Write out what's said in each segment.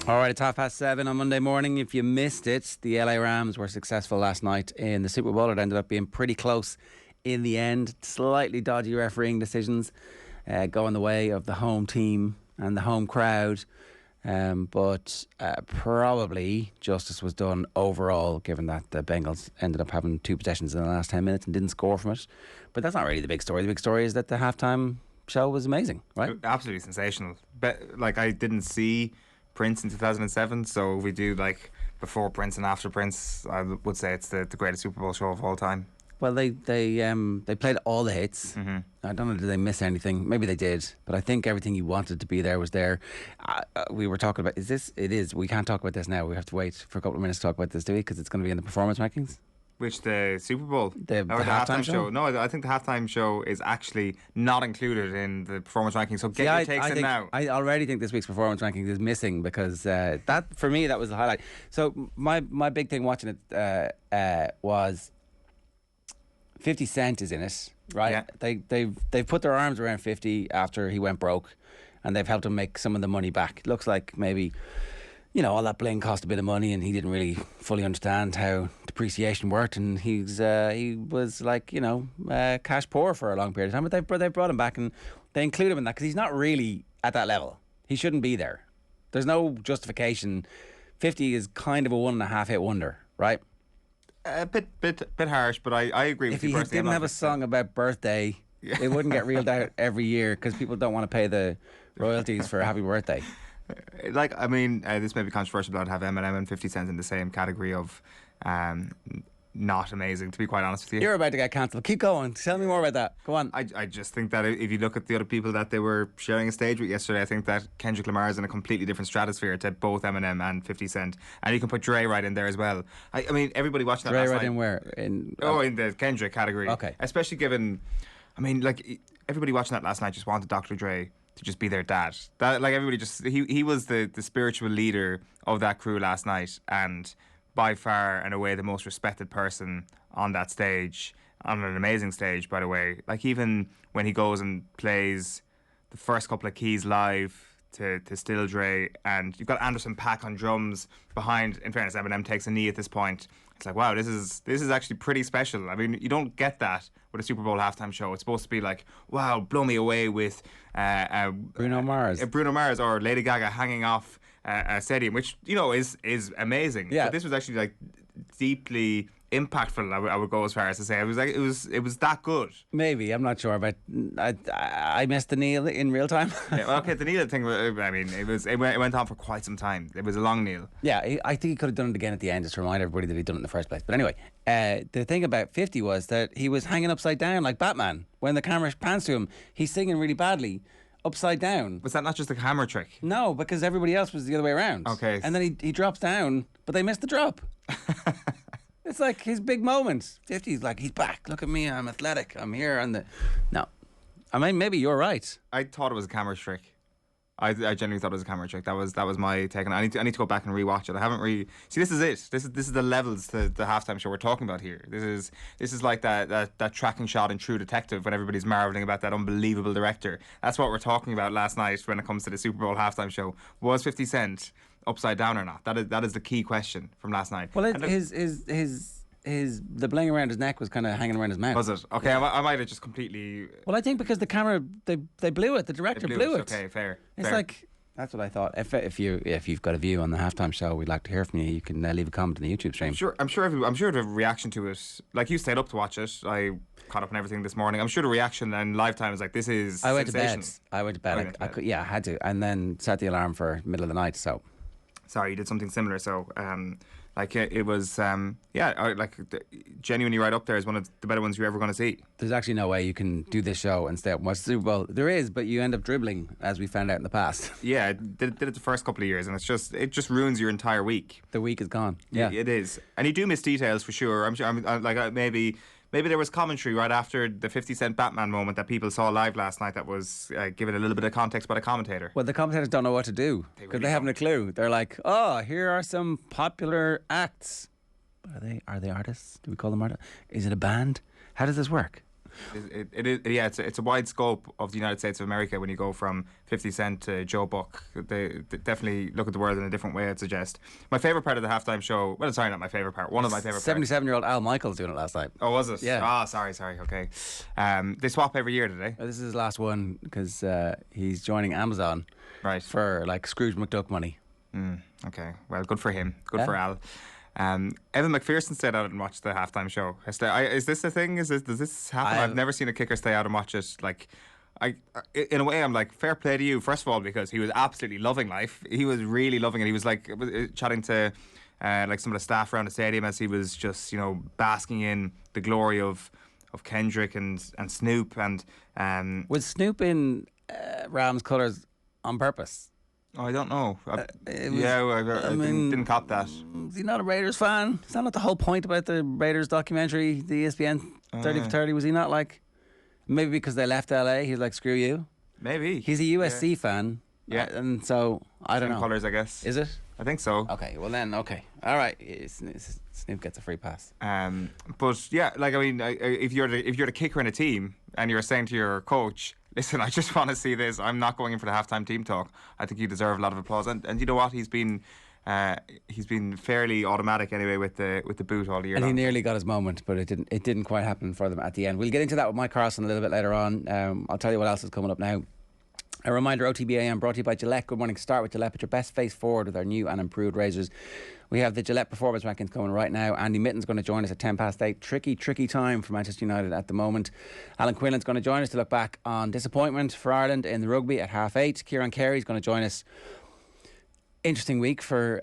All right, it's 7:30 on Monday morning. If you missed it, the LA Rams were successful last night in the Super Bowl. It ended up being pretty close in the end. Slightly dodgy refereeing decisions going the way of the home team and the home crowd. But probably justice was done overall, given that the Bengals ended up having 2 possessions in the last 10 minutes and didn't score from it. But that's not really the big story. The big story is that the halftime show was amazing, right? Absolutely sensational. But I didn't see Prince in 2007, so we do before Prince and after Prince. I would say it's the greatest Super Bowl show of all time. Well, they played all the hits. Mm-hmm. I don't know, did they miss anything? Maybe they did, but I think everything you wanted to be there was there. We were talking about, it is, we can't talk about this now. We have to wait for a couple of minutes to talk about this, do we? Because it's going to be in the performance rankings. Which, the Super Bowl? The halftime show? No, I think the halftime show is actually not included in the performance rankings. So get your takes in now. I already think this week's performance rankings is missing because that, for me, that was the highlight. So my big thing watching it was 50 Cent is in it, right? Yeah. They've put their arms around 50 after he went broke, and they've helped him make some of the money back. It looks like maybe, all that bling cost a bit of money, and he didn't really fully understand how depreciation worked, and he was cash poor for a long period of time. But they brought him back, and they include him in that because he's not really at that level. He shouldn't be there. There's no justification. 50 is kind of a 1.5 hit wonder, right? A bit harsh, but I agree with you. If he didn't have a song about birthday, it wouldn't get reeled out every year because people don't want to pay the royalties for a happy birthday. This may be controversial, but I'd have Eminem and 50 Cent in the same category of not amazing, to be quite honest with you. You're about to get cancelled. Keep going. Tell me more about that. Go on. I just think that if you look at the other people that they were sharing a stage with yesterday, I think that Kendrick Lamar is in a completely different stratosphere to both Eminem and 50 Cent. And you can put Dre right in there as well. Everybody watching that Dre last right night. in where? In the Kendrick category. Okay. Especially given, everybody watching that last night just wanted Dr. Dre to just be their dad. Everybody he was the spiritual leader of that crew last night, and by far and away the most respected person on that stage, on an amazing stage, by the way. Even when he goes and plays the first couple of keys live to Still Dre, and you've got Anderson .Paak on drums behind. In fairness, Eminem takes a knee at this point. It's like, wow, this is actually pretty special. You don't get that with a Super Bowl halftime show. It's supposed to be like, wow, blow me away with Bruno Mars or Lady Gaga hanging off a stadium, which is amazing. Yeah. But this was actually deeply impactful. I would go as far as to say it was that good. Maybe, I'm not sure, but I missed the kneel in real time. The kneel thing. It went on for quite some time. It was a long kneel. Yeah, I think he could have done it again at the end just to remind everybody that he'd done it in the first place. But anyway, the thing about 50 was that he was hanging upside down like Batman. When the camera pans to him, he's singing really badly. Upside down. Was that not just a camera trick? No, because everybody else was the other way around. Okay. And then he drops down, but they missed the drop. It's like his big moment. 50's like, he's back. Look at me. I'm athletic. I'm here. No. Maybe you're right. I thought it was a camera trick. I genuinely thought it was a camera trick. That was my take on it. I need to go back and rewatch it. I haven't really. See, this is it. This is the levels to the halftime show we're talking about here. This is like that tracking shot in True Detective when everybody's marveling about that unbelievable director. That's what we're talking about last night when it comes to the Super Bowl halftime show. Was 50 Cent upside down or not? That is the key question from last night. Well, the bling around his neck was kind of hanging around his mouth. Was it? Okay, yeah. I might have just completely. Well, I think because the camera they blew it. The director blew it. Okay, fair. It's like, that's what I thought. If you've got a view on the halftime show, we'd like to hear from you. You can leave a comment in the YouTube stream. I'm sure the reaction to it. Like, you stayed up to watch it. I caught up on everything this morning. I'm sure the reaction and live time is like, this is. I went to bed. I had to, and then set the alarm for middle of the night. So. Sorry, you did something similar. So, it was, genuinely right up there as one of the better ones you're ever going to see. There's actually no way you can do this show and stay up and watch the Super Bowl. There is, but you end up dribbling, as we found out in the past. Yeah, did it the first couple of years, and it just ruins your entire week. The week is gone. Yeah, it is, and you do miss details for sure. I'm sure. Maybe there was commentary right after the 50 Cent Batman moment that people saw live last night that was given a little bit of context by the commentator. Well, the commentators don't know what to do because they haven't a clue. They're like, oh, here are some popular acts. Are they artists? Do we call them artists? Is it a band? How does this work? It's a wide scope of the United States of America when you go from 50 Cent to Joe Buck. They definitely look at the world in a different way, I'd suggest. My favourite part of the halftime show, well, sorry, not my favourite part, one of my favourite parts. 77-year-old Al Michaels doing it last night. Oh, was it? Yeah. Ah, sorry, okay. They swap every year, do they? This is his last one because he's joining Amazon for like Scrooge McDuck money. Okay, well, good for him. Good for Al. Evan McPherson stayed out and watched the halftime show. Is this a thing? Does this happen? I've never seen a kicker stay out and watch it. Like, in a way, I'm like, fair play to you. First of all, because he was absolutely loving life. He was really loving it. He was like chatting to like some of the staff around the stadium as he was just, you know, basking in the glory of Kendrick and Snoop. And was Snoop in Rams colours on purpose? Oh, I don't know. I didn't cop that. Is he not a Raiders fan? Is that not the whole point about the Raiders documentary, the ESPN 30 for 30? Was he not like, maybe because they left LA, he's like, screw you? Maybe. He's a USC fan. Yeah. And so, I don't know. Colours, I guess. Is it? I think so. Okay, well then, okay. All right. Snoop gets a free pass. But yeah, like, I mean, if you're the kicker in a team and you're saying to your coach, listen, I just want to see this. I'm not going in for the halftime team talk. I think you deserve a lot of applause. And you know what? He's been fairly automatic anyway with the boot all year. And long. he nearly got his moment, but it didn't quite happen for them at the end. We'll get into that with Mike Carson a little bit later on. I'll tell you what else is coming up now. A reminder, OTB AM brought to you by Gillette. Good morning. Start with Gillette. Put your best face forward with our new and improved razors. We have the Gillette Performance Rankings coming right now. Andy Mitten's going to join us at 8:10. Tricky time for Manchester United at the moment. Alan Quinlan's going to join us to look back on disappointment for Ireland in the rugby at 8:30. Kieran Carey's going to join us. Interesting week for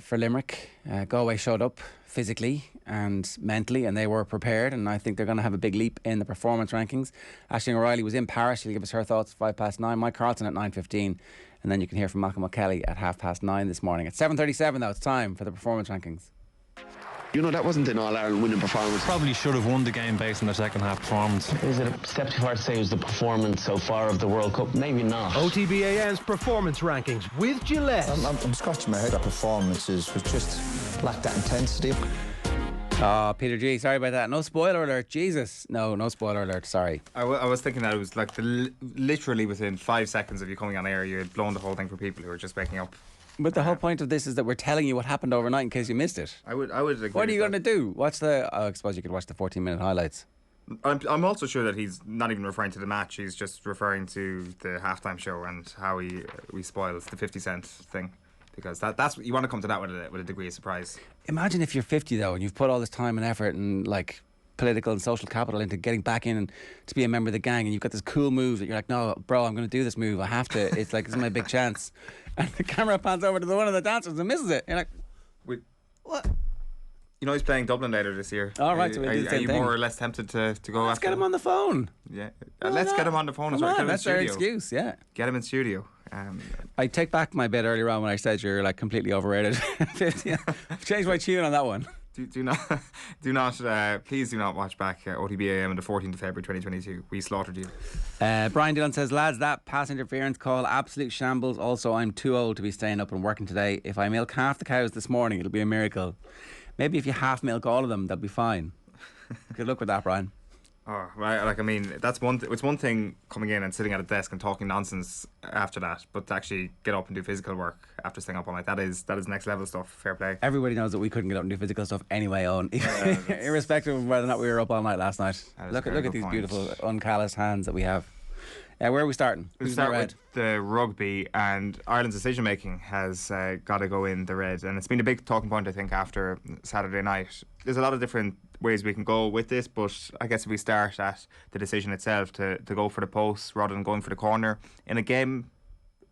Limerick. Galway showed up physically and mentally, and they were prepared, and I think they're going to have a big leap in the performance rankings. Aisling O'Reilly was in Paris. She'll give us her thoughts at 9:05. Mike Carlton at 9:15, and then you can hear from Malcolm O'Kelly at 9:30 this morning. At 7:37 though, it's time for the performance rankings. You know, that wasn't an All-Ireland winning performance. Probably should have won the game based on their second half performance. Is it a step too far to say it was the performance so far of the World Cup? Maybe not. OTB AM's performance rankings with Gillette. I'm scratching my head. That performances was just lacked that intensity. Oh, Peter G, sorry about that. No spoiler alert. Jesus. No spoiler alert. Sorry. I was thinking that it was like literally within 5 seconds of you coming on air, you had blown the whole thing for people who were just waking up. But the whole point of this is that we're telling you what happened overnight in case you missed it. I would agree. What are you going to do? Watch I suppose you could watch the 14-minute highlights. I'm also sure that he's not even referring to the match. He's just referring to the halftime show and how we spoiled the 50 Cent thing. Because that's you want to come to that with a degree of surprise. Imagine if you're 50 though and you've put all this time and effort and like political and social capital into getting back in and to be a member of the gang, and you've got this cool move that you're like, no, bro, I'm going to do this move. I have to. It's like, this is my big chance. And the camera pans over to one of the dancers and misses it. You're like, what? You know he's playing Dublin later this year. All right, so we do the same Are you thing. more or less tempted to go Let's after get him on the phone. Yeah, let's get him on the phone as well. Get him in That's our studio. excuse, yeah. Get him in studio. I take back my bit earlier on when I said you're like completely overrated. 50. I've changed my tune on that one. Please do not watch back OTB AM on the 14th of February 2022. We slaughtered you. Brian Dillon says, lads, that pass interference call, absolute shambles. Also, I'm too old to be staying up and working today. If I milk half the cows this morning, it'll be a miracle. Maybe if you half milk all of them, that'll be fine. Good luck with that, Brian. Oh, right. Like, I mean, it's one thing coming in and sitting at a desk and talking nonsense after that, but to actually get up and do physical work after staying up all night, that is next level stuff. Fair play. Everybody knows that we couldn't get up and do physical stuff anyway, Owen. Irrespective of whether or not we were up all night last night. Look at these beautiful uncalloused hands that we have. Where are we starting? We'll start with the rugby, and Ireland's decision making has got to go in the red, and it's been a big talking point, I think, after Saturday night. There's a lot of different ways we can go with this, but I guess if we start at the decision itself to go for the post rather than going for the corner in a game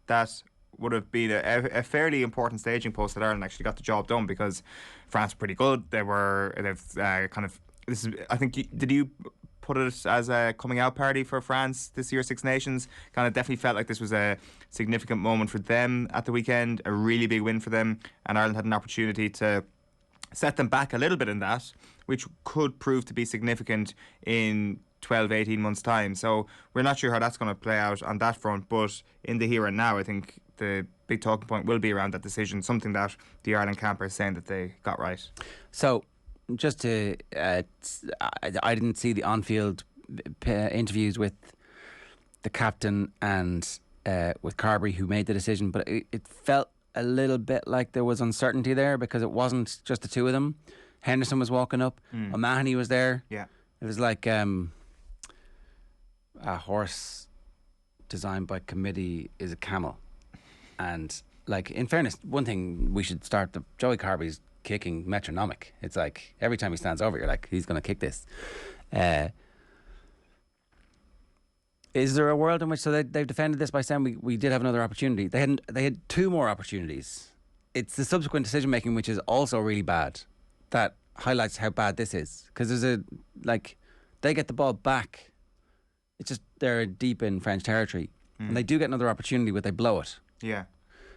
that would have been a fairly important staging post, that Ireland actually got the job done, because France were pretty good. I think, did you put it as a coming out party for France this year, Six Nations? Kind of definitely felt like this was a significant moment for them at the weekend, a really big win for them, and Ireland had an opportunity to set them back a little bit in that, which could prove to be significant in 12-18 months' time. So we're not sure how that's going to play out on that front, but in the here and now, I think the big talking point will be around that decision, something that the Ireland camp are saying that they got right. So just to I didn't see the on-field interviews with the captain and with Carberry, who made the decision, but it felt a little bit like there was uncertainty there because it wasn't just the two of them. Henderson was walking up, O'Mahony was there. Yeah. It was like a horse designed by committee is a camel. And like, in fairness, one thing we should start, Joey Carberry's kicking metronomic. It's like every time he stands over, you're like, he's going to kick this. Is there a world in which they've defended this by saying we did have another opportunity? They had two more opportunities. It's the subsequent decision making which is also really bad. That highlights how bad this is, because they get the ball back. It's just they're deep in French territory, and they do get another opportunity, but they blow it. Yeah.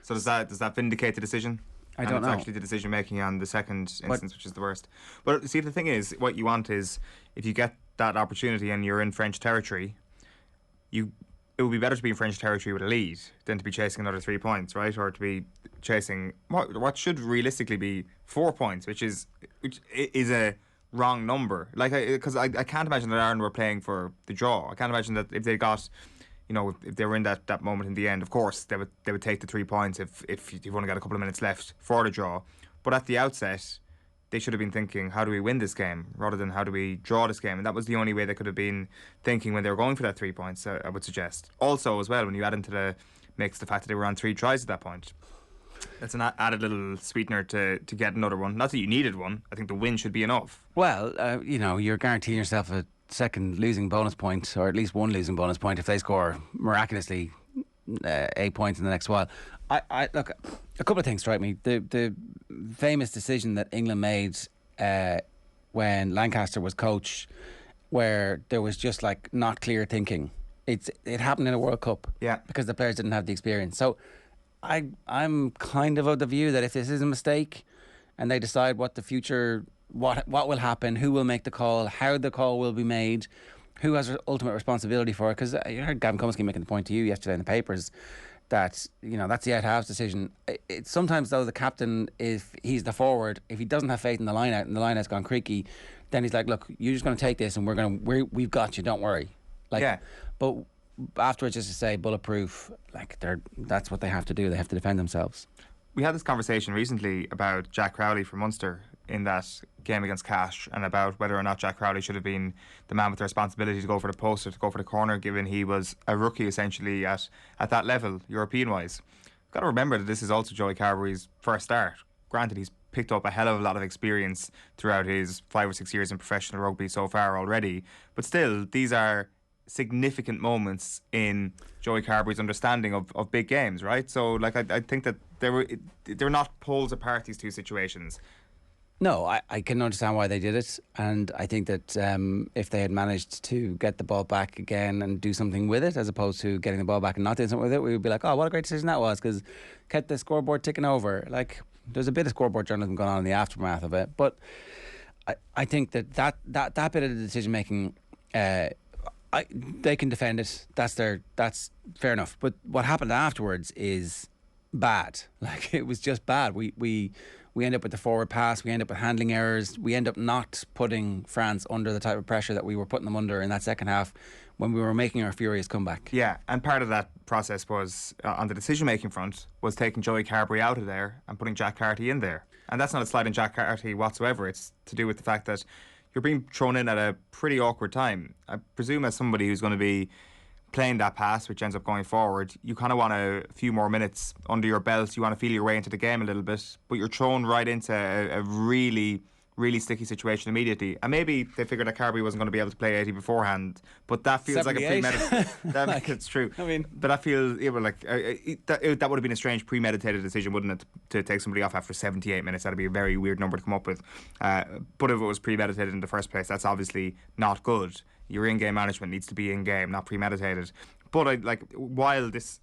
So does that vindicate the decision? I don't know. It's actually the decision making on the second instance, which is the worst. But see, the thing is, what you want is, if you get that opportunity and you're in French territory, it would be better to be in French territory with a lead than to be chasing another 3 points, right? Or to be chasing what should realistically be 4 points, which is a wrong number. Like, because I can't imagine that Ireland were playing for the draw. I can't imagine that if they got, if they were in that moment in the end, of course they would take the 3 points if you've only got a couple of minutes left for the draw. But at the outset, they should have been thinking, how do we win this game, rather than how do we draw this game? And that was the only way they could have been thinking when they were going for that 3 points, I would suggest. Also, as well, when you add into the mix the fact that they were on 3 tries at that point, that's an added little sweetener to get another one. Not that you needed one. I think the win should be enough. Well, you're guaranteeing yourself a second losing bonus point, or at least one losing bonus point if they score miraculously 8 points in the next while. I look, a couple of things strike me. The famous decision that England made when Lancaster was coach, where there was just like not clear thinking. It happened in a World Cup, because the players didn't have the experience. So I'm kind of the view that if this is a mistake, and they decide what the future, what will happen, who will make the call, how the call will be made, who has ultimate responsibility for it. Because you heard Gavin Cumsky making the point to you yesterday in the papers that that's the out-halves decision. Sometimes though, the captain, if he's the forward, if he doesn't have faith in the line out and the line out's gone creaky, then he's like, look, you're just going to take this and we've got you, don't worry. But afterwards, just to say bulletproof, that's what they have to do. They have to defend themselves. We had this conversation recently about Jack Crowley from Munster in that game against Cash, and about whether or not Jack Crowley should have been the man with the responsibility to go for the post or to go for the corner, given he was a rookie essentially at that level, European-wise. You've got to remember that this is also Joey Carberry's first start. Granted, he's picked up a hell of a lot of experience throughout his 5 or 6 years in professional rugby so far already, but still, these are significant moments in Joey Carberry's understanding of big games, right? So, I think that they're not poles apart, these two situations. No, I can understand why they did it, and I think that if they had managed to get the ball back again and do something with it, as opposed to getting the ball back and not doing something with it, we would be like, oh, what a great decision that was, because kept the scoreboard ticking over. Like, there's a bit of scoreboard journalism going on in the aftermath of it, but I think that bit of the decision making, they can defend it. That's fair enough. But what happened afterwards is bad. Like, it was just bad. We end up with the forward pass. We end up with handling errors. We end up not putting France under the type of pressure that we were putting them under in that second half when we were making our furious comeback. Yeah, and part of that process was, on the decision-making front, was taking Joey Carberry out of there and putting Jack Carty in there. And that's not a slight on Jack Carty whatsoever. It's to do with the fact that you're being thrown in at a pretty awkward time. I presume as somebody who's going to be playing that pass, which ends up going forward, you kind of want a few more minutes under your belt. You want to feel your way into the game a little bit, but you're thrown right into a really, really sticky situation immediately. And maybe they figured that Carberry wasn't going to be able to play 80 beforehand, but that feels like a premeditated. It's true. I mean, but that feels that would have been a strange premeditated decision, wouldn't it, to take somebody off after 78 minutes? That'd be a very weird number to come up with. But if it was premeditated in the first place, that's obviously not good. Your in-game management needs to be in-game, not premeditated. But while this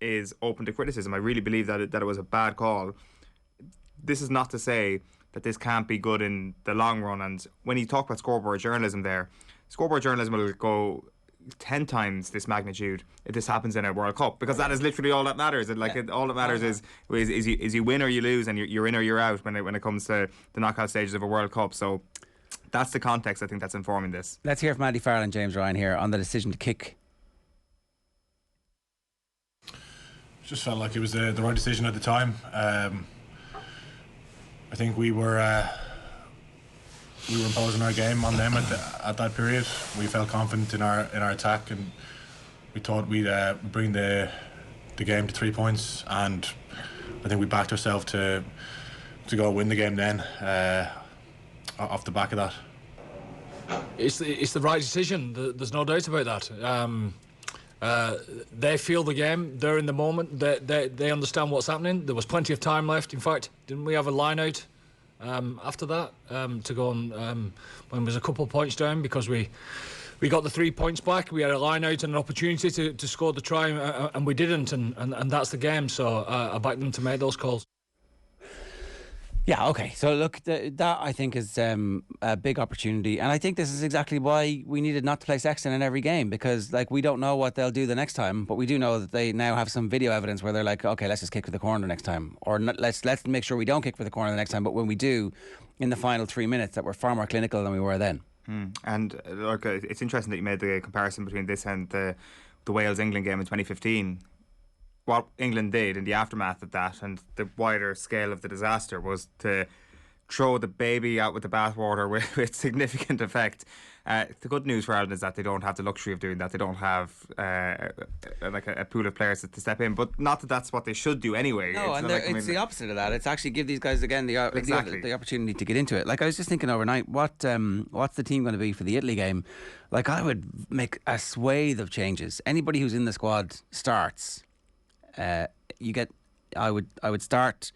is open to criticism, I really believe that it was a bad call. This is not to say that this can't be good in the long run. And when you talk about scoreboard journalism there, scoreboard journalism will go 10 times this magnitude if this happens in a World Cup, because that is literally all that matters. All that matters is you win or you lose, and you're in or you're out when it comes to the knockout stages of a World Cup. So That's the context I think that's informing this. Let's hear from Andy Farrell and James Ryan here on the decision to kick. Just felt like it was the right decision at the time. I think we were imposing our game on them at that period. We felt confident in our attack, and we thought we'd bring the game to 3 points, and I think we backed ourselves to go win the game then off the back of that. It's the right decision. There's no doubt about that. They feel the game. They're in the moment. They understand what's happening. There was plenty of time left. In fact, didn't we have a line out after that to go on when there was a couple of points down, because we got the 3 points back. We had a line out and an opportunity to score the try, and we didn't, and that's the game. So I back them to make those calls. Yeah, okay. So look, that I think is a big opportunity, and I think this is exactly why we needed not to play Sexton in every game, because like we don't know what they'll do the next time, but we do know that they now have some video evidence where they're like, okay, let's just kick for the corner next time, or not, let's make sure we don't kick for the corner the next time, but when we do, in the final 3 minutes, that we're far more clinical than we were then. And look, it's interesting that you made the comparison between this and the Wales-England game in 2015. What England did in the aftermath of that, and the wider scale of the disaster, was to throw the baby out with the bathwater with significant effect. The good news for Ireland is that they don't have the luxury of doing that. They don't have a pool of players to step in, but not that that's what they should do anyway. No, it's the opposite of that. It's actually give these guys again the opportunity to get into it. Like I was just thinking overnight, what's the team going to be for the Italy game? Like I would make a swathe of changes. Anybody who's in the squad starts. I would start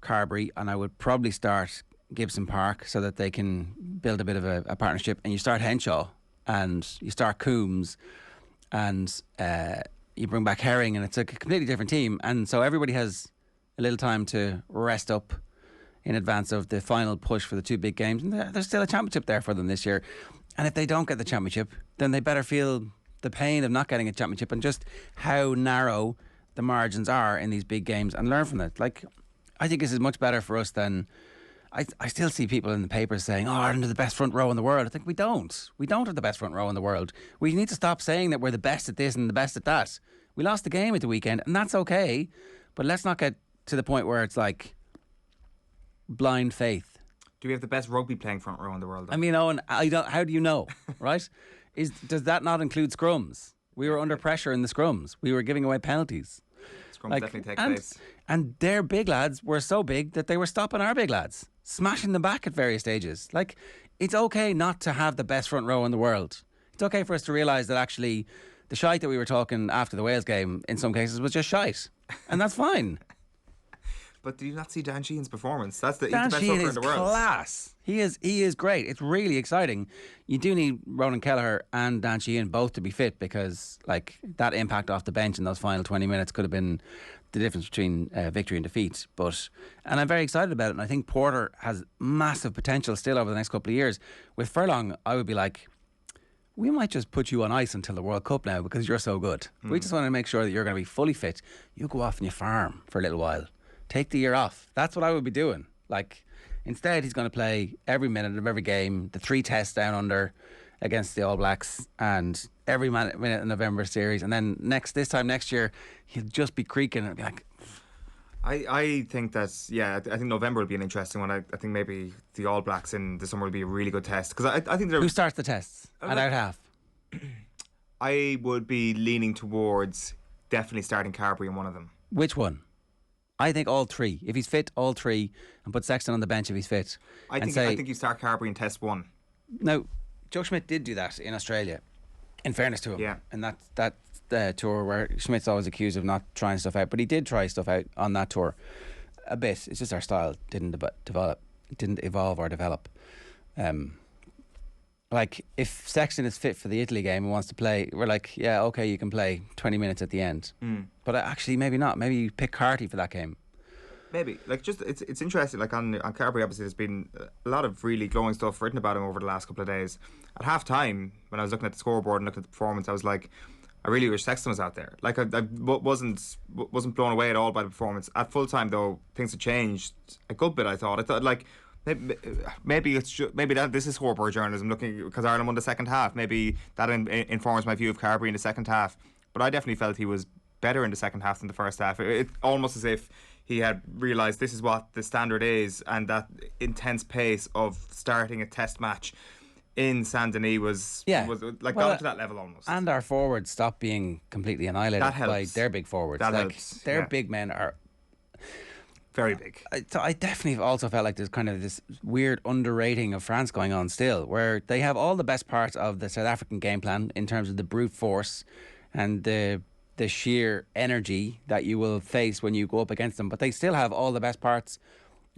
Carberry, and I would probably start Gibson Park so that they can build a bit of a partnership, and you start Henshaw and you start Coombs and you bring back Herring, and it's a completely different team, and so everybody has a little time to rest up in advance of the final push for the two big games, and there's still a championship there for them this year. And if they don't get the championship, then they better feel the pain of not getting a championship and just how narrow the margins are in these big games, and learn from that. Like, I think this is much better for us than I still see people in the papers saying, oh, Ireland are the best front row in the world. I think we don't have the best front row in the world. We need to stop saying that we're the best at this and the best at that. We lost the game at the weekend, and that's okay, but let's not get to the point where it's like blind faith. Do we have the best rugby playing front row in the world, though? I mean, Owen, how do you know, right? Does that not include scrums? We were under pressure in the scrums. We were giving away penalties. Scrums definitely take place. And their big lads were so big that they were stopping our big lads, smashing them back at various stages. Like, it's okay not to have the best front row in the world. It's okay for us to realise that actually the shite that we were talking after the Wales game in some cases was just shite. And that's fine. But do you not see Dan Sheehan's performance? He's the Dan best Sheehan hooker is in the world. class. He is great. It's really exciting. You do need Ronan Kelleher and Dan Sheehan both to be fit, because like that impact off the bench in those final 20 minutes could have been the difference between victory and defeat. And I'm very excited about it. And I think Porter has massive potential still over the next couple of years. With Furlong, I would be like, we might just put you on ice until the World Cup now because you're so good. We just want to make sure that you're going to be fully fit. You go off and you farm for a little while. Take the year off. That's what I would be doing. Like, instead, he's going to play every minute of every game, the 3 tests down under against the All Blacks, and every minute in November series. And then this time next year, he'll just be creaking and be like. I think that's, I think November will be an interesting one. I think maybe the All Blacks in the summer will be a really good test. Because I think who starts the tests at out half? I would be leaning towards definitely starting Carberry in one of them. Which one? I think all 3. If he's fit, all 3, and put Sexton on the bench if he's fit. I think you start Carberry in test 1. Now, Joe Schmidt did do that in Australia, in fairness to him. Yeah. And that tour where Schmidt's always accused of not trying stuff out, but he did try stuff out on that tour a bit. It's just our style didn't evolve or develop. Like, if Sexton is fit for the Italy game and wants to play, we're like, yeah, okay, you can play 20 minutes at the end. But actually, maybe not. Maybe you pick Carty for that game. Maybe. Like, just it's interesting. Like, on Carberry, obviously, there's been a lot of really glowing stuff written about him over the last couple of days. At half time, when I was looking at the scoreboard and looking at the performance, I was like, I really wish Sexton was out there. Like, I wasn't blown away at all by the performance. At full time, though, things had changed a good bit. I thought like Maybe this is scoreboard journalism looking because Ireland won the second half. Maybe that informs my view of Carbery in the second half. But I definitely felt he was better in the second half than the first half. It almost as if he had realised this is what the standard is, and that intense pace of starting a test match in Saint Denis was like got to that level almost. And our forwards stopped being completely annihilated by their big forwards. That helps. Their big men are very big. I definitely also felt like there's kind of this weird underrating of France going on still, where they have all the best parts of the South African game plan in terms of the brute force and the sheer energy that you will face when you go up against them, but they still have all the best parts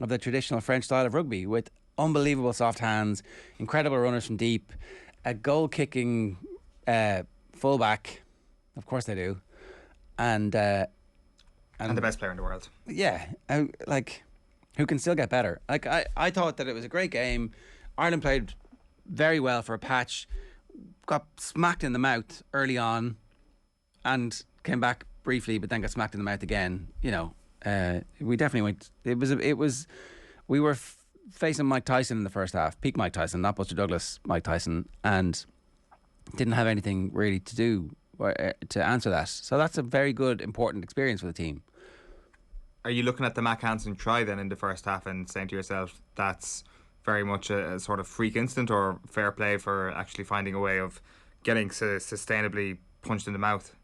of the traditional French style of rugby with unbelievable soft hands, incredible runners from deep, a goal-kicking fullback, of course they do, and the best player in the world. Yeah, who can still get better. Like I thought that it was a great game. Ireland played very well for a patch, got smacked in the mouth early on, and came back briefly, but then got smacked in the mouth again. You know, we definitely went. We were facing Mike Tyson in the first half, peak Mike Tyson, not Buster Douglas, Mike Tyson, and didn't have anything really to do to answer that. So that's a very good, important experience for the team. Are you looking at the Mac Hansen try then in the first half and saying to yourself that's very much a sort of freak incident or fair play for actually finding a way of getting sustainably punched in the mouth?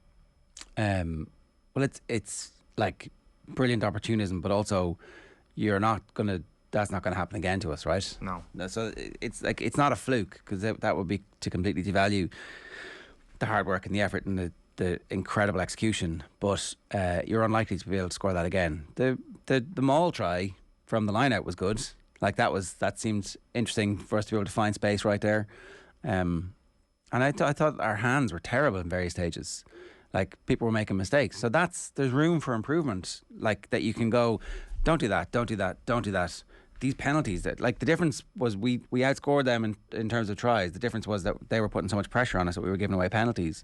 Well, it's like brilliant opportunism, but also that's not going to happen again to us, right? No. So it's like it's not a fluke, because that would be to completely devalue the hard work and the effort and the incredible execution. But you're unlikely to be able to score that again. The maul try from the line out was good. Like that seemed interesting for us to be able to find space right there. And I thought our hands were terrible in various stages. Like people were making mistakes. So there's room for improvement. Like that you can go, don't do that, don't do that, don't do that. These penalties, that like the difference was we outscored them in terms of tries. The difference was that they were putting so much pressure on us that we were giving away penalties.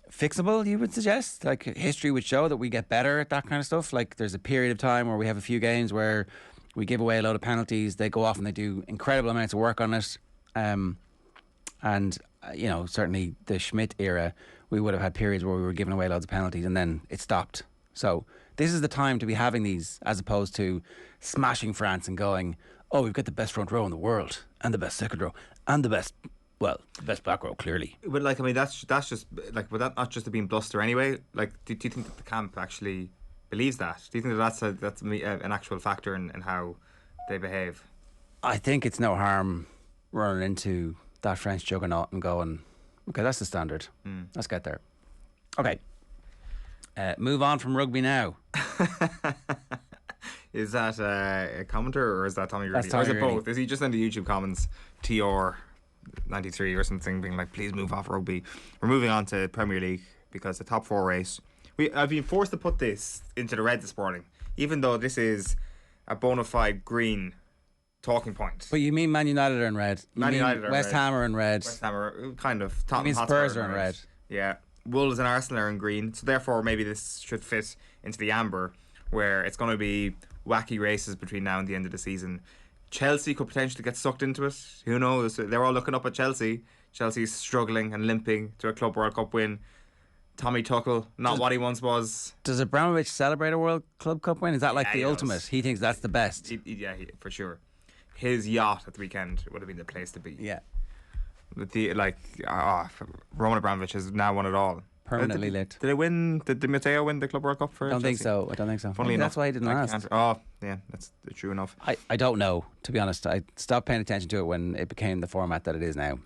Fixable, you would suggest? Like history would show that we get better at that kind of stuff. Like there's a period of time where we have a few games where we give away a load of penalties. They go off and they do incredible amounts of work on it. You know, certainly the Schmidt era, we would have had periods where we were giving away loads of penalties and then it stopped. So this is the time to be having these, as opposed to smashing France and going, oh, we've got the best front row in the world and the best second row and the best back row, clearly. But like, I mean, that's just like, would that not just have been bluster anyway? Like, do you think that the camp actually believes that? Do you think that that's an actual factor in how they behave? I think it's no harm running into that French juggernaut and going, okay, that's the standard. Let's get there. Okay. Move on from rugby now. Is that a commenter or is that Tommy Rooney? Or is it both? Is he just in the YouTube comments, TR93 or something, being like, please move off rugby? We're moving on to Premier League because the top four race. I've been forced to put this into the red this morning, even though this is a bona fide green talking point. But you mean Man United are in red? Man United are West Ham are in red? West Ham are kind of. Tottenham You mean Hotspur Spurs are in red? Yeah. Wolves and Arsenal are in green, so therefore maybe this should fit into the amber, where it's going to be wacky races between now and the end of the season. Chelsea could potentially get sucked into it. Who knows? They're all looking up at Chelsea. Chelsea's struggling and limping to a Club World Cup win. Tommy Tuchel, not what he once was. Does Abramovich celebrate a World Club Cup win? Is that like the ultimate? Does. He thinks that's the best. For sure. His yacht at the weekend would have been the place to be. Yeah. Roman Abramovich has now won it all. Permanently lit. Did Matteo win the Club World Cup for I don't Chelsea? think so. I don't think so. Funnily enough, that's why he didn't last. Oh, yeah, that's true enough. I don't know, to be honest. I stopped paying attention to it when it became the format that it is now.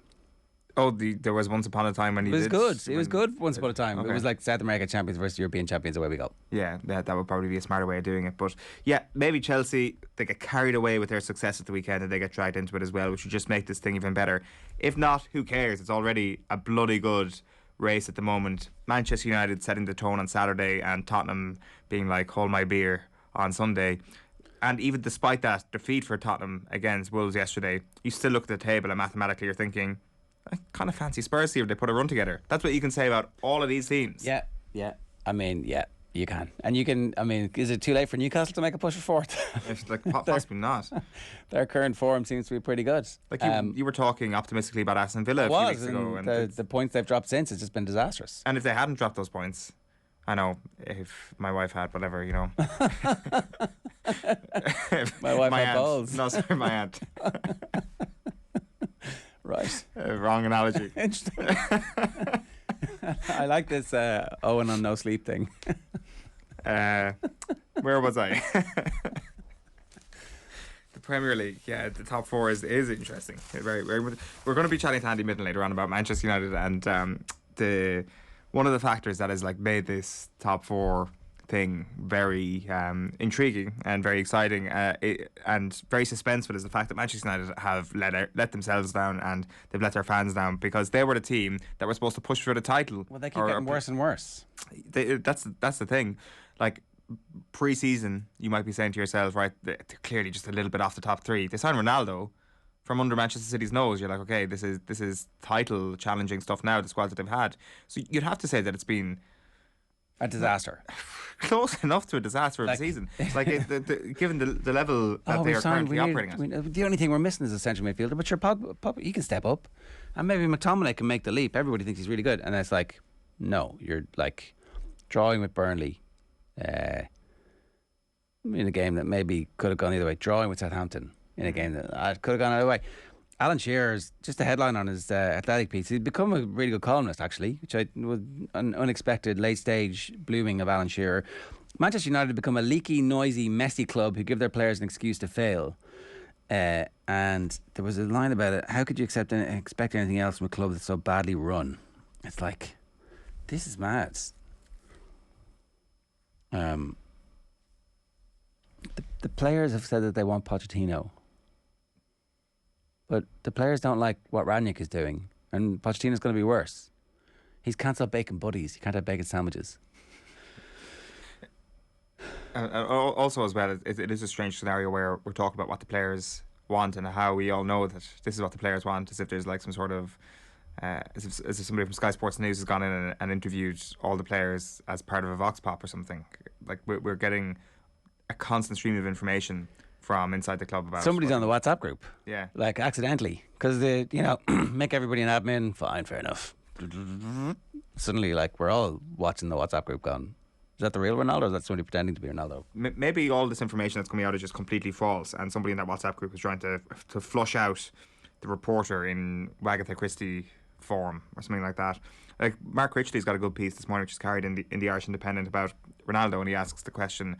Oh, there was once upon a time when he did. It was good. It was good once upon a time. Okay. It was like South America champions versus European champions. Away we go. Yeah, that would probably be a smarter way of doing it. But yeah, maybe Chelsea, they get carried away with their success at the weekend and they get dragged into it as well, which would just make this thing even better. If not, who cares? It's already a bloody good race at the moment. Manchester United setting the tone on Saturday and Tottenham being like, hold my beer on Sunday. And even despite that defeat for Tottenham against Wolves yesterday, you still look at the table and mathematically you're thinking, I kind of fancy Spurs here if they put a run together. That's what you can say about all of these teams. Yeah. I mean, yeah. You can. And you can, I mean, is it too late for Newcastle to make a push for fourth? It's like possibly not. Their current form seems to be pretty good. Like you were talking optimistically about Aston Villa a few weeks ago. And the points they've dropped since has just been disastrous. And if they hadn't dropped those points, I know if my wife had whatever, you know. My wife had aunt. balls. No, sorry, my aunt. Right. Wrong analogy. Interesting. I like this Owen on no sleep thing. Where was I? The Premier League, yeah, the top four is interesting. Very, very. We're going to be chatting to Andy Mitten later on about Manchester United and the one of the factors that has like made this top four thing very intriguing and very exciting and very suspenseful is the fact that Manchester United have let themselves down and they've let their fans down because they were the team that were supposed to push for the title. Well, they keep getting worse and worse. That's the thing. Like pre-season, you might be saying to yourself, right, they're clearly just a little bit off the top three. They signed Ronaldo from under Manchester City's nose. You're like, okay, this is title challenging stuff now. The squad that they've had, so you'd have to say that it's been a disaster. Close enough to a disaster of the season. Like, given the level that they are currently operating at. The only thing we're missing is a central midfielder, but Pogba, he can step up. And maybe McTominay can make the leap. Everybody thinks he's really good. And it's like, no, you're like drawing with Burnley in a game that maybe could have gone either way. Drawing with Southampton in a game that could have gone either way. Alan Shearer's just a headline on his athletic piece. He'd become a really good columnist, actually, which was an unexpected late stage blooming of Alan Shearer. Manchester United have become a leaky, noisy, messy club who give their players an excuse to fail. And there was a line about it. How could you expect anything else from a club that's so badly run? It's like, this is mad. The players have said that they want Pochettino. But the players don't like what Ranić is doing. And Pochettino's going to be worse. He's cancelled bacon buddies. You can't have bacon sandwiches. Also, as well, it is a strange scenario where we're talking about what the players want and how we all know that this is what the players want, as if there's like some sort of as if somebody from Sky Sports News has gone in and interviewed all the players as part of a Vox Pop or something. Like, we're getting a constant stream of information from inside the club about somebody's on the WhatsApp group. Yeah. Like, accidentally. Because they, make everybody an admin. Fine, fair enough. Suddenly, like, we're all watching the WhatsApp group going, is that the real Ronaldo or is that somebody pretending to be Ronaldo? Maybe all this information that's coming out is just completely false and somebody in that WhatsApp group is trying to flush out the reporter in Wagatha Christie form or something like that. Like, Mark Ritchley's got a good piece this morning which is carried in the Irish Independent about Ronaldo, and he asks the question,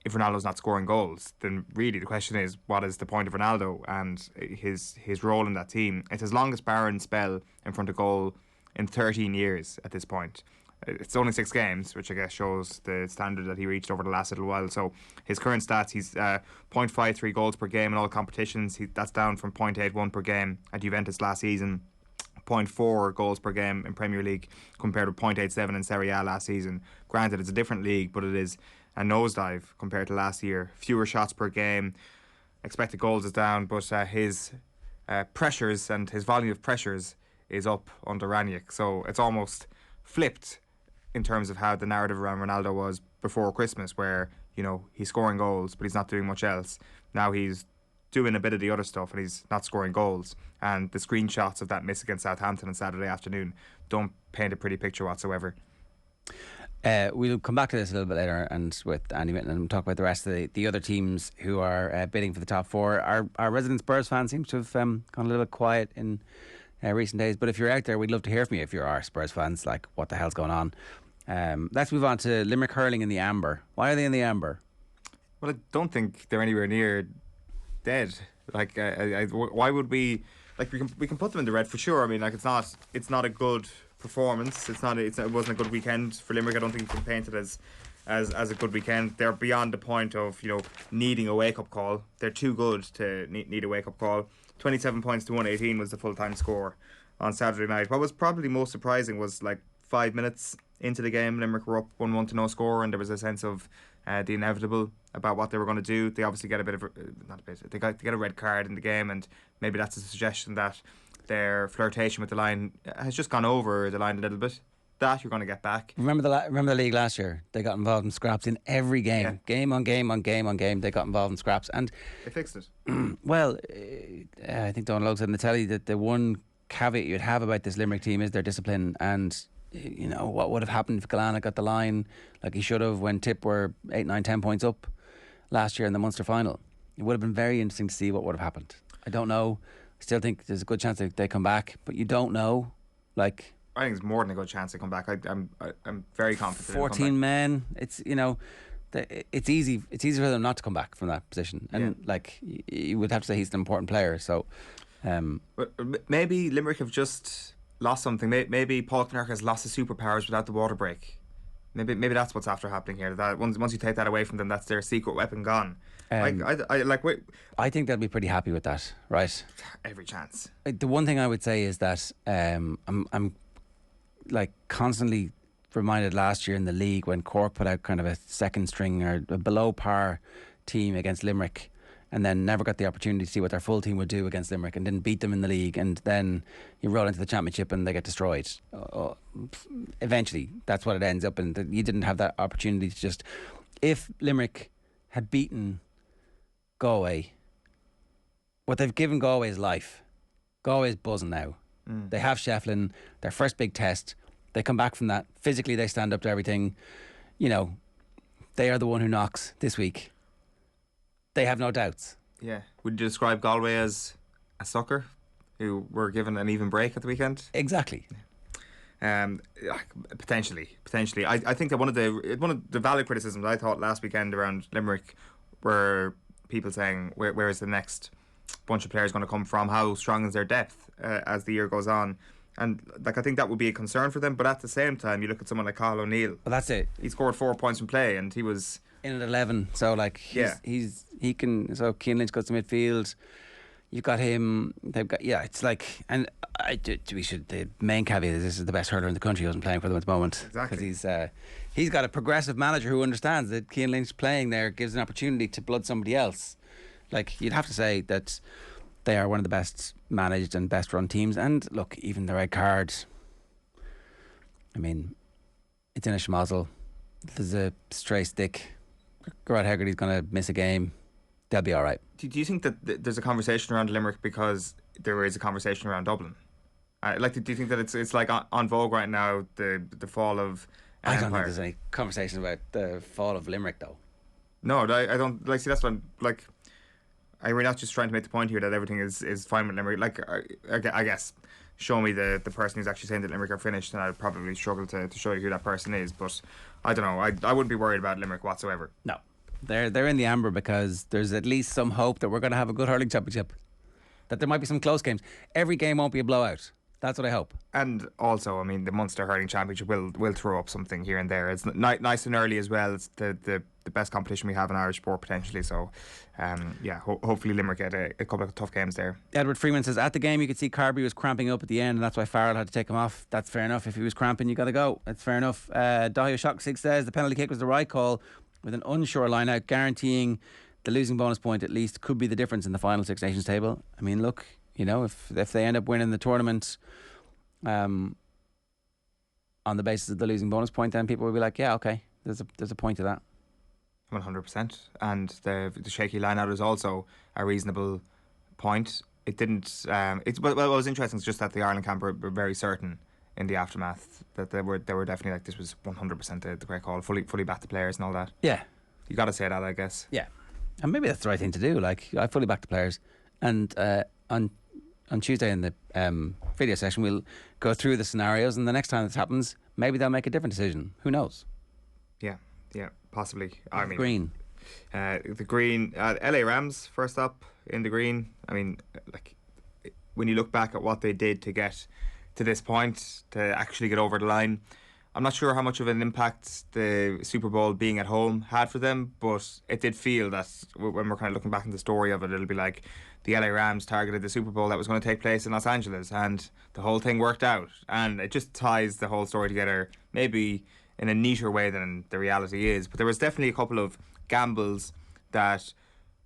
if Ronaldo's not scoring goals, then really the question is, what is the point of Ronaldo and his role in that team? It's his longest barren spell in front of goal in 13 years at this point. It's only 6 games, which I guess shows the standard that he reached over the last little while. So his current stats, he's 0.53 goals per game in all competitions. That's down from 0.81 per game at Juventus last season. 0.4 goals per game in Premier League compared with 0.87 in Serie A last season. Granted, it's a different league, but it is a nosedive compared to last year. Fewer shots per game. Expected goals is down, but his pressures and his volume of pressures is up under Ranić. So it's almost flipped in terms of how the narrative around Ronaldo was before Christmas, where, he's scoring goals, but he's not doing much else. Now he's doing a bit of the other stuff and he's not scoring goals. And the screenshots of that miss against Southampton on Saturday afternoon don't paint a pretty picture whatsoever. We'll come back to this a little bit later and with Andy Mitten and talk about the rest of the other teams who are bidding for the top four. Our resident Spurs fan seems to have gone a little bit quiet in recent days, but if you're out there, we'd love to hear from you if you're our Spurs fans. Like, what the hell's going on? Let's move on to Limerick hurling in the amber. Why are they in the amber? Well, I don't think they're anywhere near dead. Like, why would we? Like, we can put them in the red for sure. I mean, like, it's not a good performance. It wasn't a good weekend for Limerick. I don't think you can paint it as a good weekend. They're beyond the point of needing a wake up call. They're too good to need a wake up call. 27 points to 118 was the full time score on Saturday night. What was probably most surprising was, like, 5 minutes into the game, Limerick were up 1-1 to no score, and there was a sense of the inevitable about what they were going to do. They obviously get they get a red card in the game, and maybe that's a suggestion that their flirtation with the line has just gone over the line a little bit. that you're going to get back. Remember the league last year? They got involved in scraps in every game. Yeah. Game on game on game on game. They got involved in scraps. And They fixed it. well, I think Donald Logue said in the telly that the one caveat you'd have about this Limerick team is their discipline. And you know what would have happened if Gillette got the line like he should have when Tip were 8, 9, 10 points up last year in the Munster final. It would have been very interesting to see what would have happened. I don't know. I still think there's a good chance that they come back, but you don't know. Like, I think it's more than a good chance to come back. I'm very confident. 14 men. It's, you know, it's easy. It's easy for them not to come back from that position. And like, you would have to say he's an important player. So, but maybe Limerick have just lost something. Maybe Paul Clark has lost his superpowers without the water break. Maybe that's what's after happening here. That once you take that away from them, that's their secret weapon gone. I think they'll be pretty happy with that, right? Every chance. The one thing I would say is that I'm like constantly reminded last year in the league when Cork put out kind of a second string or a below par team against Limerick, and then never got the opportunity to see what their full team would do against Limerick, and didn't beat them in the league, and then you roll into the championship and they get destroyed. Eventually, that's what it ends up in. You didn't have that opportunity to just... If Limerick had beaten Galway, what they've given Galway is life. Galway is buzzing now. They have Shefflin, their first big test. They come back from that. Physically, they stand up to everything. You know, they are the one who knocks this week. They have no doubts. Yeah. Would you describe Galway as a sucker who were given an even break at the weekend? Exactly. Potentially. I think that one of the valid criticisms I thought last weekend around Limerick were people saying where is the next bunch of players going to come from? How strong is their depth as the year goes on? And like I think that would be a concern for them. But at the same time, you look at someone like Cathal O'Neill. Well, that's it. He scored 4 points from play, and he was in at 11. So like he can. So Cian Lynch goes to midfield. You've got him. They've got it's like, and the main caveat is this is the best hurler in the country who isn't playing for them at the moment. Exactly. Because he's got a progressive manager who understands that Cian Lynch playing there gives an opportunity to blood somebody else. Like, you'd have to say that they are one of the best managed and best run teams. And look, even the red card, I mean, it's in a schmozzle. There's a stray stick. Gerard Hegarty's going to miss a game. They'll be all right. Do you think that there's a conversation around Limerick because there is a conversation around Dublin? Do you think that it's like on vogue right now, the fall of I don't think there's any conversation about the fall of Limerick, though. No, I don't. Like, see, that's what I'm like. We're not just trying to make the point here that everything is fine with Limerick. Like, I guess, show me the person who's actually saying that Limerick are finished, and I'd probably struggle to show you who that person is. But I don't know. I wouldn't be worried about Limerick whatsoever. No, they're in the amber because there's at least some hope that we're going to have a good hurling championship. That there might be some close games. Every game won't be a blowout. That's what I hope. And also, I mean, the Munster Hurling Championship will throw up something here and there. It's nice and early as well. It's the best competition we have in Irish sport potentially. So, hopefully Limerick get a couple of tough games there. Edward Freeman says, at the game you could see Carby was cramping up at the end, and that's why Farrell had to take him off. That's fair enough. If he was cramping, you got to go. That's fair enough. Dahlia Shocksig says the penalty kick was the right call with an unsure line out, guaranteeing the losing bonus point at least could be the difference in the final Six Nations table. I mean, look, you know, if they end up winning the tournament on the basis of the losing bonus point, then people will be like, yeah, okay, there's a point to that. 100%. And the shaky line out is also a reasonable point. It didn't what was interesting is just that the Ireland camp were very certain in the aftermath that they were definitely like this was 100% the correct call, fully back the players and all that. Yeah, you got to say that, I guess. Yeah, and maybe that's the right thing to do. Like, I fully back the players, and on Tuesday in the video session we'll go through the scenarios, and the next time this happens maybe they'll make a different decision. Who knows? Yeah, possibly. I mean, green. The green, LA Rams first up in the green. I mean, like, when you look back at what they did to get to this point, to actually get over the line, I'm not sure how much of an impact the Super Bowl being at home had for them, but it did feel that when we're kind of looking back in the story of it, it'll be like the LA Rams targeted the Super Bowl that was going to take place in Los Angeles, and the whole thing worked out, and it just ties the whole story together, maybe in a neater way than the reality is. But there was definitely a couple of gambles that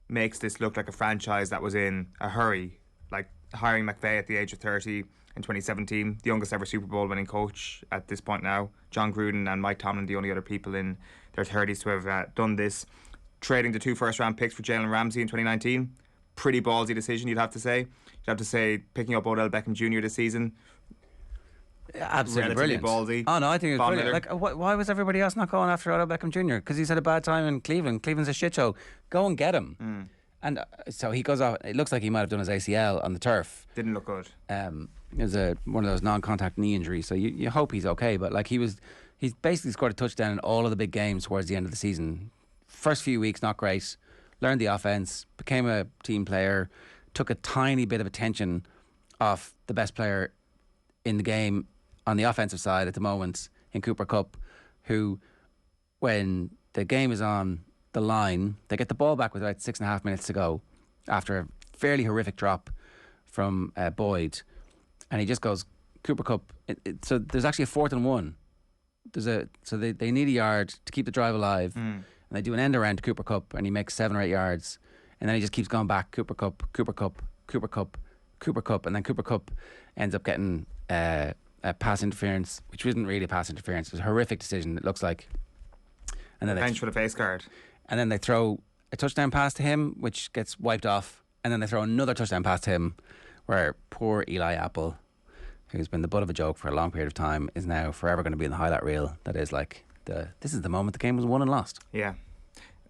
makes this look like a franchise that was in a hurry, like hiring McVeigh at the age of 30, in 2017, the youngest ever Super Bowl winning coach at this point now. John Gruden and Mike Tomlin, the only other people in their 30s to have done this. Trading the 2 first-round picks for Jalen Ramsey in 2019, pretty ballsy decision, you'd have to say. You'd have to say picking up Odell Beckham Jr. this season. Absolutely brilliant. Ballsy. Oh no, I think it was Von brilliant. Miller. Like, why was everybody else not going after Odell Beckham Jr.? Because he's had a bad time in Cleveland. Cleveland's a shit show. Go and get him. And so he goes off. It looks like he might have done his ACL on the turf. Didn't look good. It was one of those non-contact knee injuries. So you hope he's okay. But like he's basically scored a touchdown in all of the big games towards the end of the season. First few weeks not great. Learned the offense. Became a team player. Took a tiny bit of attention off the best player in the game on the offensive side at the moment in Cooper Kupp, who, when the game is on the line, they get the ball back with about 6.5 minutes to go after a fairly horrific drop from Boyd, and he just goes, Cooper Kupp. So there's actually a 4th and 1. So they need a yard to keep the drive alive, and they do an end around to Cooper Kupp, and he makes 7 or 8 yards, and then he just keeps going back, Cooper Kupp, Cooper Kupp, Cooper Kupp, Cooper Kupp, and then Cooper Kupp ends up getting a pass interference, which wasn't really a pass interference. It was a horrific decision, it looks like. And then Bench for the face guard. And then they throw a touchdown pass to him, which gets wiped off. And then they throw another touchdown pass to him, where poor Eli Apple, who's been the butt of a joke for a long period of time, is now forever going to be in the highlight reel. That is like, this is the moment the game was won and lost. Yeah.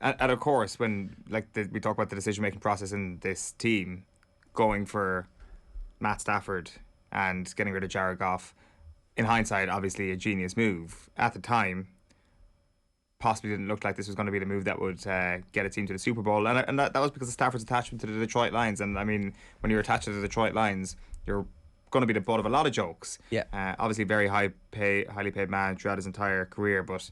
And of course, when we talk about the decision-making process in this team, going for Matt Stafford and getting rid of Jared Goff, in hindsight, obviously a genius move. At the time, possibly didn't look like this was going to be the move that would get a team to the Super Bowl, and that was because of Stafford's attachment to the Detroit Lions. And I mean, when you're attached to the Detroit Lions, you're going to be the butt of a lot of jokes. Yeah. Obviously, very highly paid man throughout his entire career, but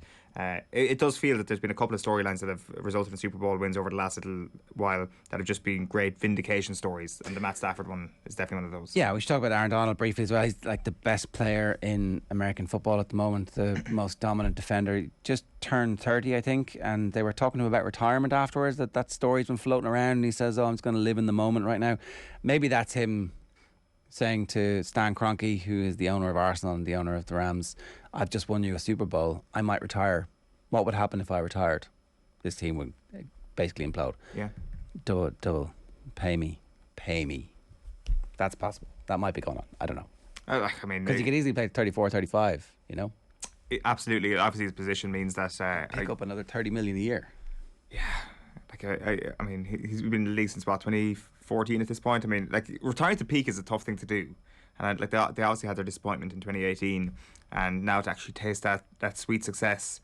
it does feel that there's been a couple of storylines that have resulted in Super Bowl wins over the last little while that have just been great vindication stories, and the Matt Stafford one is definitely one of those. Yeah, we should talk about Aaron Donald briefly as well. He's like the best player in American football at the moment, the most dominant defender. He just turned 30, I think, and they were talking to him about retirement afterwards, that story's been floating around, and he says, I'm just going to live in the moment right now. Maybe that's him saying to Stan Kroenke, who is the owner of Arsenal and the owner of the Rams, I've just won you a Super Bowl, I might retire. What would happen if I retired? This team would basically implode. Yeah. Double. Pay me. That's possible. That might be going on. I don't know. I mean, because you could easily play 34, 35, you know? Absolutely. Obviously, his position means that... pick up another 30 million a year. Yeah. I mean, he's been in the league since about 2014 at this point. I mean, retiring to peak is a tough thing to do. And they obviously had their disappointment in 2018. And now to actually taste that sweet success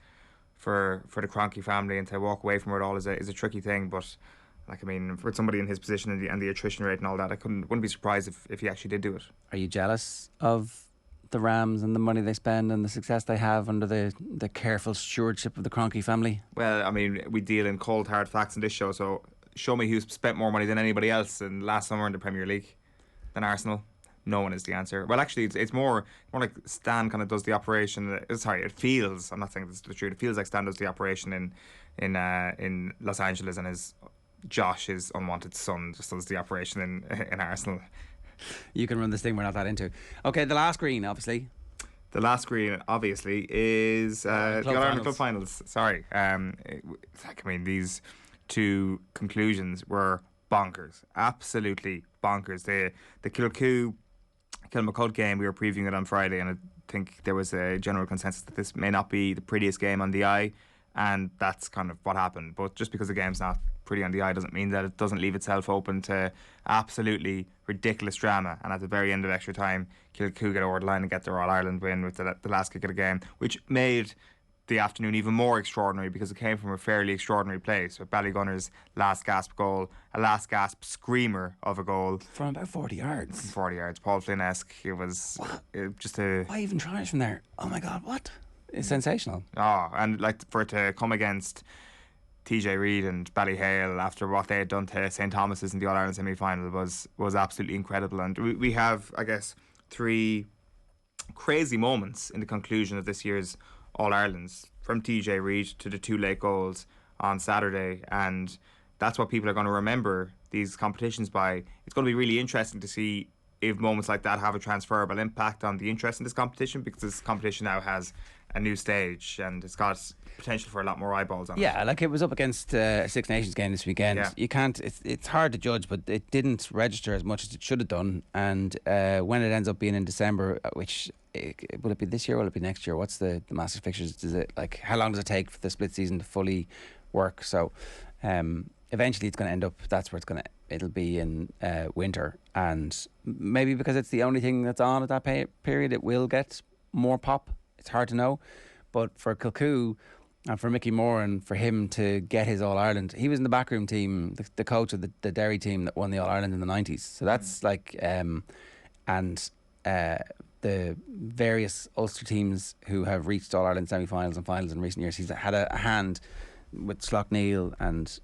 for the Kroenke family and to walk away from it all is a tricky thing. But, I mean, for somebody in his position and the attrition rate and all that, I wouldn't be surprised if he actually did do it. Are you jealous of the Rams and the money they spend and the success they have under the careful stewardship of the Kroenke family? Well, I mean, we deal in cold hard facts in this show, so show me who's spent more money than anybody else in last summer in the Premier League than Arsenal. No one is the answer. Well, actually, it's more like Stan kind of does the operation. Sorry, it feels, I'm not saying this is the truth, it feels like Stan does the operation in Los Angeles, and Josh, his unwanted son, just does the operation in Arsenal. You can run this thing we're not that into. Okay, the last green, obviously. The last green, obviously, is the All-Ireland Club Finals. Sorry. These two conclusions were bonkers. Absolutely bonkers. The Kilmacud game, we were previewing it on Friday, and I think there was a general consensus that this may not be the prettiest game on the eye, and that's kind of what happened. But just because the game's not pretty on the eye doesn't mean that it doesn't leave itself open to absolutely ridiculous drama. And at the very end of extra time, Kilmacud get over the line and get their All-Ireland win with the last kick of the game, which made the afternoon even more extraordinary because it came from a fairly extraordinary place with Ballygunner's last gasp goal, a last gasp screamer of a goal. From about 40 yards. 40 yards, Paul Flynn-esque. It was just a... Why even try it from there? Oh my God, what? It's sensational. Oh, and for it to come against TJ Reid and Ballyhale after what they had done to St Thomas's in the All-Ireland semi-final was absolutely incredible. And we have, I guess, 3 crazy moments in the conclusion of this year's All-Irelands, from TJ Reid to the 2 late goals on Saturday, and that's what people are going to remember these competitions by. It's going to be really interesting to see if moments like that have a transferable impact on the interest in this competition, because this competition now has a new stage and it's got potential for a lot more eyeballs on it. Yeah, like it was up against a Six Nations game this weekend. Yeah. You can't. It's hard to judge, but it didn't register as much as it should have done. And when it ends up being in December, which will it be this year? Will it be next year? What's the massive fixtures? Does it like how long does it take for the split season to fully work? So eventually, it's going to end up. That's where it'll be in winter, and maybe because it's the only thing that's on at that period, it will get more pop. It's hard to know, but for Kilcoo and for Mickey Moore and for him to get his All-Ireland, he was in the backroom team, the coach of the Derry team that won the All-Ireland in the 90s. So that's like, and the various Ulster teams who have reached All-Ireland semi-finals and finals in recent years, he's had a hand with Slough-Neil, and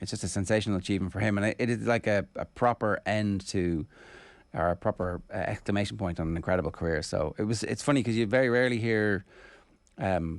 it's just a sensational achievement for him. And it is like a proper end to, or a proper exclamation point on an incredible career. So it's funny because you very rarely hear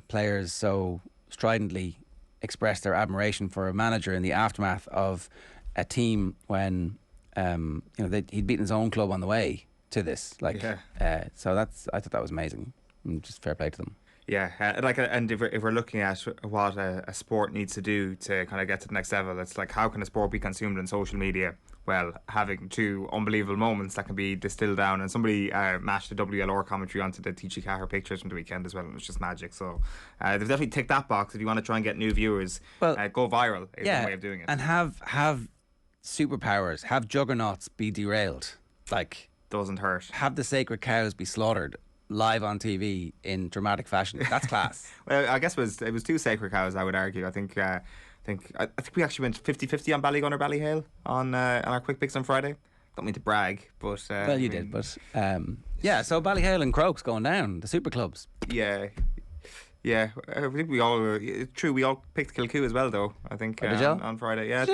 players so stridently express their admiration for a manager in the aftermath of a team when he'd beaten his own club on the way to this. So I thought that was amazing. And just fair play to them. Yeah, and if we're looking at what a sport needs to do to kind of get to the next level, it's like, how can a sport be consumed on social media? Well, having two unbelievable moments that can be distilled down, and somebody matched the WLR commentary onto the TG Caher pictures from the weekend as well, and it was just magic. So they've definitely ticked that box. If you want to try and get new viewers, go viral is one way of doing it. And have superpowers, have juggernauts be derailed, like doesn't hurt. Have the sacred cows be slaughtered live on TV in dramatic fashion. That's class. Well, I guess it was two sacred cows, I would argue. I think we actually went 50-50 on Ballygun or Ballyhale on our quick picks on Friday. Don't mean to brag, but well, you did. But so Ballyhale and Crokes going down, the super clubs. Yeah. I think we all. It's true. We all picked Kilcoo as well, though. I think on Friday. Yeah,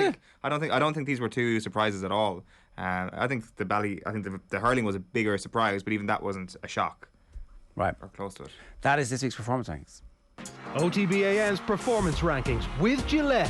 I don't think these were two surprises at all. I think the hurling was a bigger surprise, but even that wasn't a shock. Right. Or close to it. That is this week's performance rankings. OTB AM's performance rankings with Gillette.